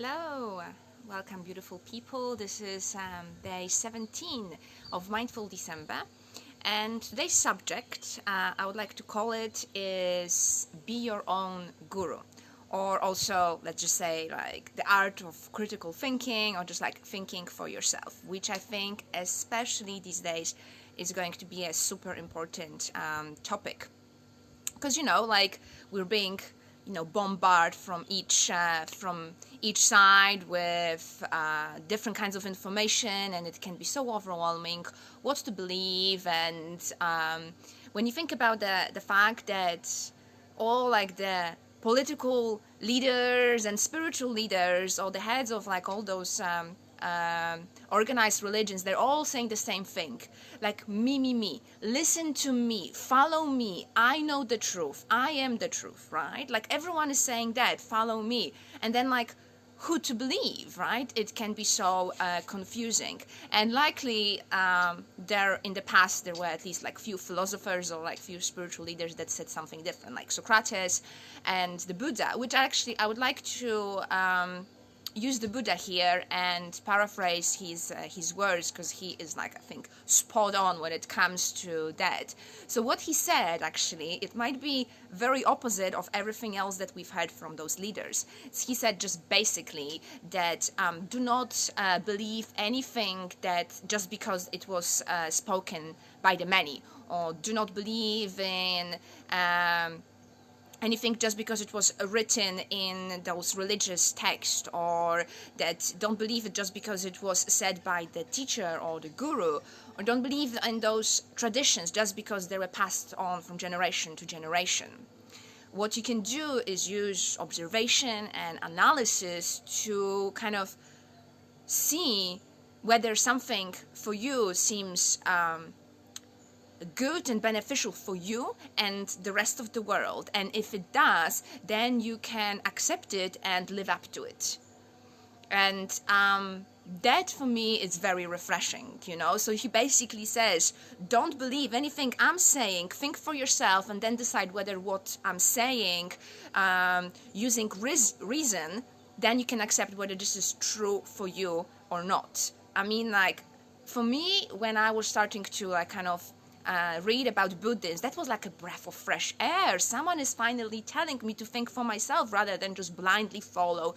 Hello, welcome beautiful people. This is day 17 of Mindful December, and today's subject, I would like to call it, is be your own guru, or also let's just say like the art of critical thinking, or just like thinking for yourself, which I think especially these days is going to be a super important topic, because like we're being bombarded from each side with different kinds of information, and it can be so overwhelming what to believe. And when you think about the fact that all like the political leaders and spiritual leaders, or the heads of like all those organized religions, they're all saying the same thing, like me, listen to me, follow me, I know the truth, I am the truth, right? Like everyone is saying that, follow me, and then like who to believe, right? It can be so confusing. And likely there in the past there were at least like few philosophers or like few spiritual leaders that said something different, like Socrates and the Buddha, which actually I would like to use the Buddha here and paraphrase his words, because he is like, I think, spot on when it comes to that. So what he said, actually, it might be very opposite of everything else that we've heard from those leaders. He said just basically that do not believe anything that just because it was spoken by the many, or do not believe in anything just because it was written in those religious texts, or that don't believe it just because it was said by the teacher or the guru, or don't believe in those traditions just because they were passed on from generation to generation. What you can do is use observation and analysis to kind of see whether something for you seems good and beneficial for you and the rest of the world, and if it does, then you can accept it and live up to it. And that for me is very refreshing, so he basically says, don't believe anything I'm saying, think for yourself, and then decide whether what I'm saying using reason, then you can accept whether this is true for you or not. I mean, like, for me, when I was starting to like kind of read about Buddhism, that was like a breath of fresh air. Someone is finally telling me to think for myself rather than just blindly follow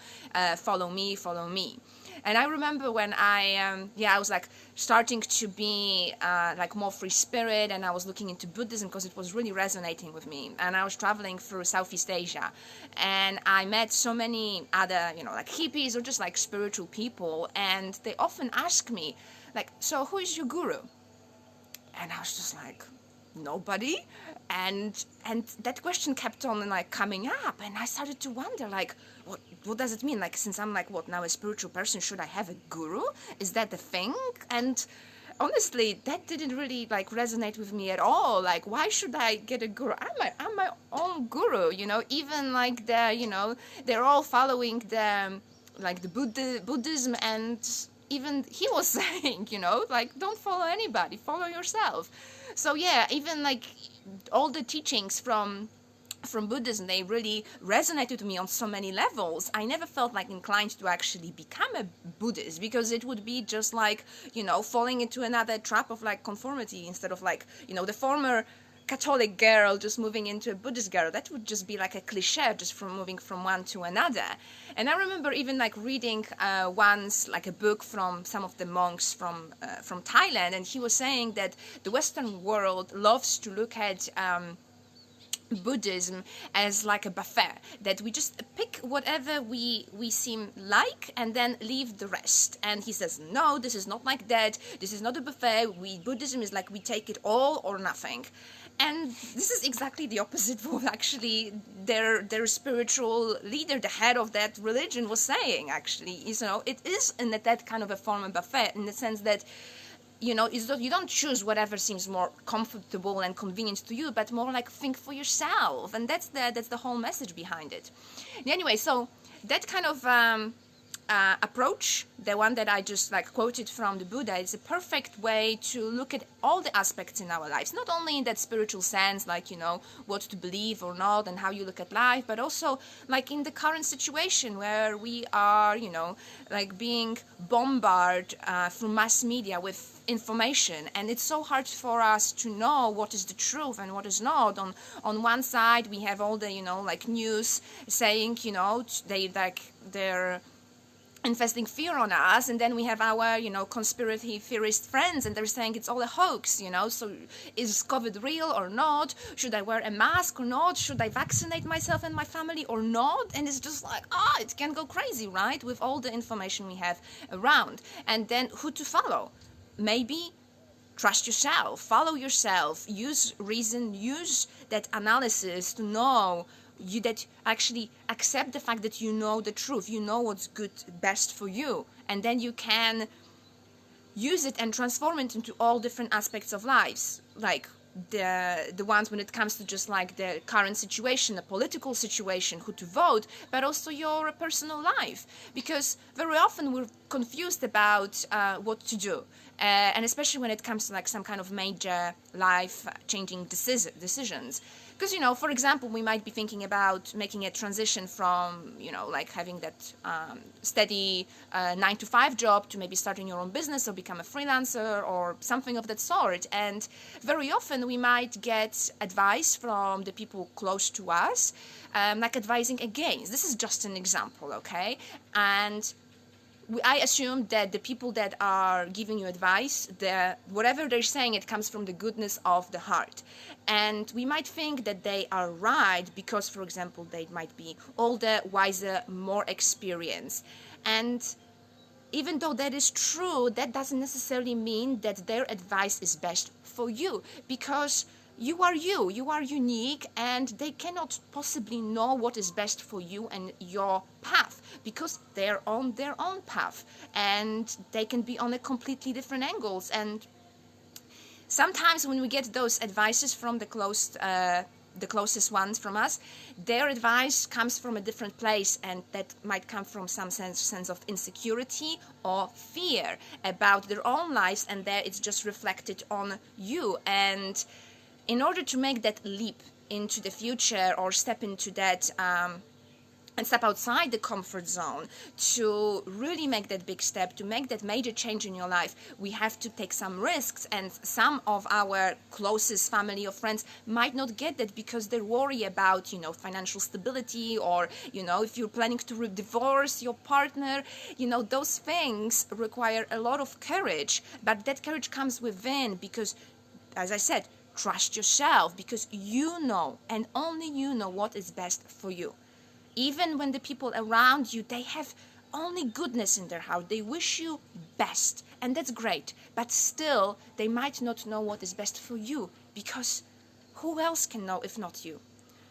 me. And I remember when I was like starting to be like more free spirit, and I was looking into Buddhism because it was really resonating with me. And I was traveling through Southeast Asia, and I met so many other like hippies or just like spiritual people, and they often ask me like, so who is your guru? And I was just like, nobody. And that question kept on like coming up, and I started to wonder, like, what does it mean? Like, since I'm like, what, now a spiritual person, should I have a guru? Is that the thing? And honestly, that didn't really like resonate with me at all. Like, why should I get a guru? I'm my own guru, even like they're all following the Buddhism, and even he was saying, like, don't follow anybody, follow yourself. So yeah, even like all the teachings from Buddhism, they really resonated with me on so many levels. I never felt like inclined to actually become a Buddhist, because it would be just like, falling into another trap of like conformity, instead of like, the former Catholic girl just moving into a Buddhist girl. That would just be like a cliche, just from moving from one to another. And I remember even like reading once like a book from some of the monks from Thailand, and he was saying that the Western world loves to look at Buddhism as like a buffet, that we just pick whatever we seem like and then leave the rest. And he says, no, this is not like that. This is not a buffet. Buddhism is like we take it all or nothing. And this is exactly the opposite of what actually their spiritual leader, the head of that religion, was saying. Actually, it is in that kind of a form of buffet, in the sense that you don't choose whatever seems more comfortable and convenient to you, but more like think for yourself. And that's the whole message behind it. Anyway, so that kind of approach, the one that I just like quoted from the Buddha, is a perfect way to look at all the aspects in our lives, not only in that spiritual sense, like, you know, what to believe or not and how you look at life, but also like in the current situation where we are, you know, like being bombarded through mass media with information, and it's so hard for us to know what is the truth and what is not. On one side we have all the, you know, like news saying, you know, they're infesting fear on us, and then we have our, you know, conspiracy theorist friends, and they're saying it's all a hoax, you know. So is COVID real or not? Should I wear a mask or not? Should I vaccinate myself and my family or not? And it's just like, it can go crazy, right, with all the information we have around. And then who to follow? Maybe trust yourself, follow yourself, use reason, use that analysis to know that actually accept the fact that you know the truth, you know what's good, best for you, and then you can use it and transform it into all different aspects of lives, like the ones when it comes to just like the current situation, the political situation, who to vote, but also your personal life, because very often we're confused about what to do, and especially when it comes to like some kind of major life changing decisions. Because, you know, for example, we might be thinking about making a transition from, you know, like having that steady 9-to-5 job to maybe starting your own business or become a freelancer or something of that sort. And very often we might get advice from the people close to us, like advising against. This is just an example, okay? And I assume that the people that are giving you advice, whatever they're saying, it comes from the goodness of the heart. And we might think that they are right because, for example, they might be older, wiser, more experienced. And even though that is true, that doesn't necessarily mean that their advice is best for you, because you are unique, and they cannot possibly know what is best for you and your path, because they're on their own path and they can be on a completely different angles. And sometimes when we get those advices from the closest ones from us, their advice comes from a different place, and that might come from some sense of insecurity or fear about their own lives, and there it's just reflected on you. And in order to make that leap into the future, or step into that and step outside the comfort zone, to really make that big step, to make that major change in your life, we have to take some risks. And some of our closest family or friends might not get that because they worry about, you know, financial stability, or, you know, if you're planning to divorce your partner. You know, those things require a lot of courage, but that courage comes within, because, as I said, trust yourself, because you know, and only you know, what is best for you. Even when the people around you, they have only goodness in their heart, they wish you best, and that's great, but still they might not know what is best for you, because who else can know if not you?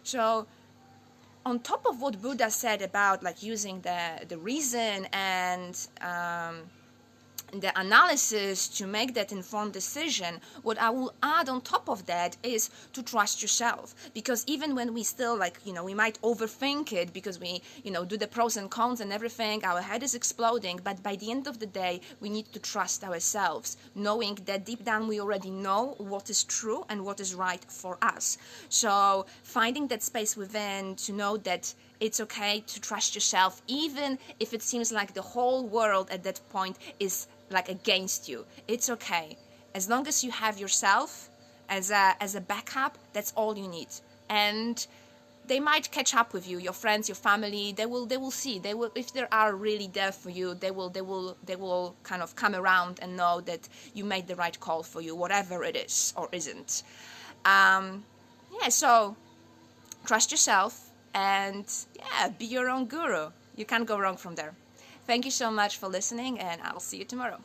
So on top of what Buddha said about like using the reason and the analysis to make that informed decision, what I will add on top of that is to trust yourself. Because even when we still, like, you know, we might overthink it, because we, you know, do the pros and cons and everything, our head is exploding, but by the end of the day, we need to trust ourselves, knowing that deep down we already know what is true and what is right for us. So finding that space within to know that it's okay to trust yourself, even if it seems like the whole world at that point is like against you. It's okay. As long as you have yourself as a backup, that's all you need. And they might catch up with you, your friends, your family. They will see. They will, if they are really there for you, they will kind of come around and know that you made the right call for you, whatever it is or isn't. So trust yourself, and be your own guru. You can't go wrong from there. Thank you so much for listening, and I'll see you tomorrow.